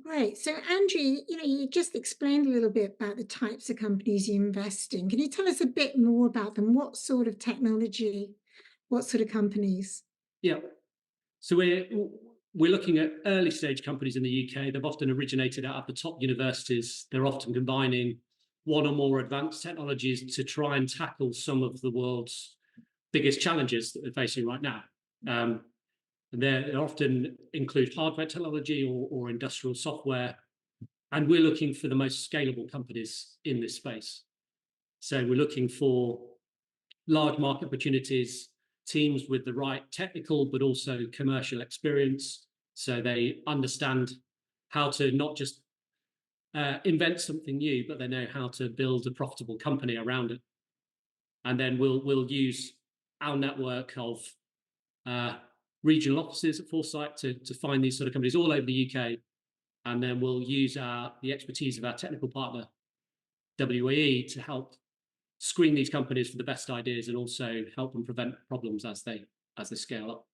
Great. So, Andrew, you just explained a little bit about the types of companies you invest in. Can you tell us a bit more about them? What sort of technology, what sort of companies? Yeah. So we're looking at early stage companies in the UK. They've often originated out of the top universities. They're often combining one or more advanced technologies to try and tackle some of the world's biggest challenges that we're facing right now. And they often include hardware technology or industrial software. And we're looking for the most scalable companies in this space. So we're looking for large market opportunities, teams with the right technical but also commercial experience, so they understand how to not just invent something new, but they know how to build a profitable company around it. And then we'll use our network of regional offices at Foresight to find these sort of companies all over the UK, and then we'll use the expertise of our technical partner WAE to help screen these companies for the best ideas and also help them prevent problems as they scale up.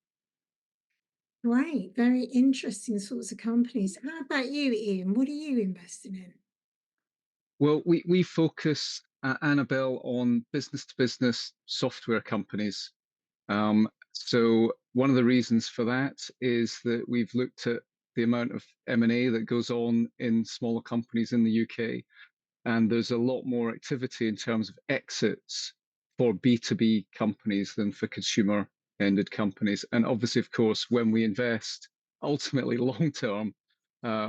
Right. Very interesting sorts of companies. How about you, Ian? What are you investing in? Well, we focus at Annabelle on business to business software companies. So one of the reasons for that is that we've looked at the amount of M&A that goes on in smaller companies in the UK, and there's a lot more activity in terms of exits for B2B companies than for consumer ended companies. And obviously, of course, when we invest ultimately long term,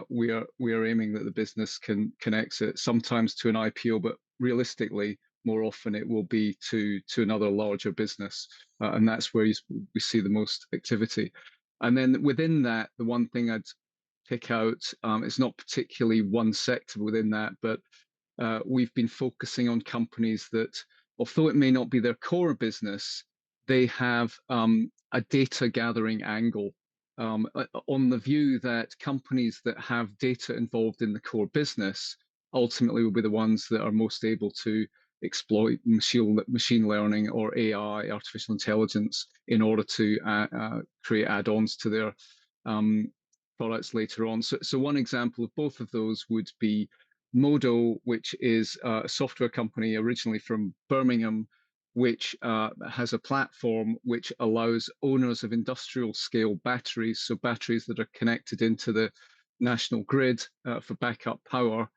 we are aiming that the business can exit sometimes to an IPO, but realistically, more often it will be to another larger business, and that's where we see the most activity. And then within that, the one thing I'd pick out, it's not particularly one sector within that, but we've been focusing on companies that, although it may not be their core business, they have a data gathering angle, on the view that companies that have data involved in the core business ultimately will be the ones that are most able to exploit machine learning or AI, artificial intelligence, in order to create add-ons to their products later on. So one example of both of those would be Modo, which is a software company originally from Birmingham, which has a platform which allows owners of industrial scale batteries, so batteries that are connected into the national grid for backup power,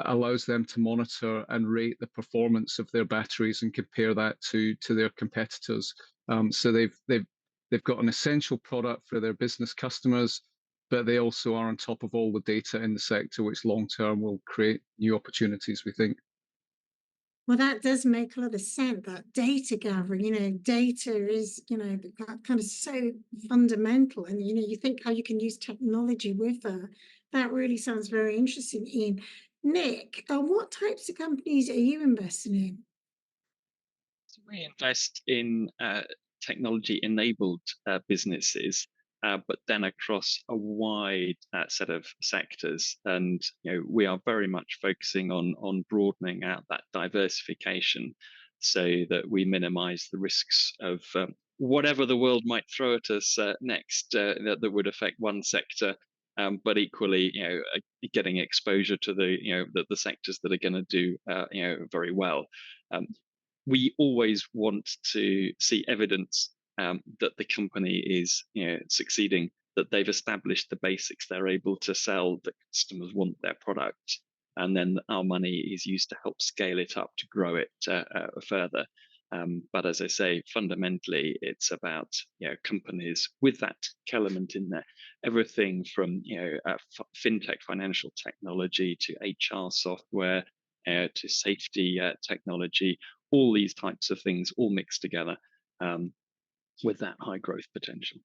allows them to monitor and rate the performance of their batteries and compare that to their competitors. So they've got an essential product for their business customers, but they also are on top of all the data in the sector, which long term will create new opportunities, we think. Well, that does make a lot of sense, that data gathering. Data is, that kind of so fundamental. And, you think how you can use technology with that. That really sounds very interesting, Ian. Nick, what types of companies are you investing in? So we invest in technology-enabled businesses, but then across a wide set of sectors. And we are very much focusing on broadening out that diversification, so that we minimise the risks of whatever the world might throw at us next that would affect one sector. But equally, getting exposure to the sectors that are going to do very well. We always want to see evidence that the company is succeeding, that they've established the basics, they're able to sell, that customers want their product, and then our money is used to help scale it up to grow it further. But as I say, fundamentally, it's about companies with that element in there. Everything from fintech, financial technology, to HR software, to safety technology, all these types of things all mixed together with that high growth potential.